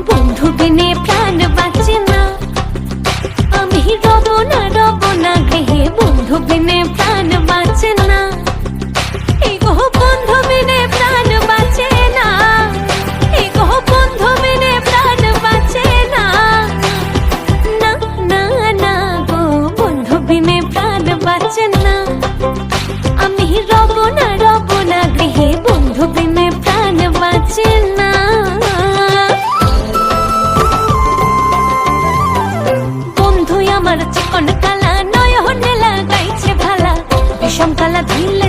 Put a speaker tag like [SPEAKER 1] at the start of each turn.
[SPEAKER 1] বন্ধু বিনে প্রাণ বাঁচে না, আমি রব না গৃহে, বন্ধু বিনে প্রাণ বাঁচে না। এই গো বন্ধু বিনে প্রাণ বাঁচে না, এই গো বন্ধু বিনে প্রাণ বাঁচে না। না না না গো, বন্ধু বিনে প্রাণ বাঁচে না, আমি রব না গৃহে, বন্ধু বিনে প্রাণ বাঁচে না। বন্ধু আমার চিকন কালা, নয়নে লাগাইছে ভালা, বিষম কালা ধুইল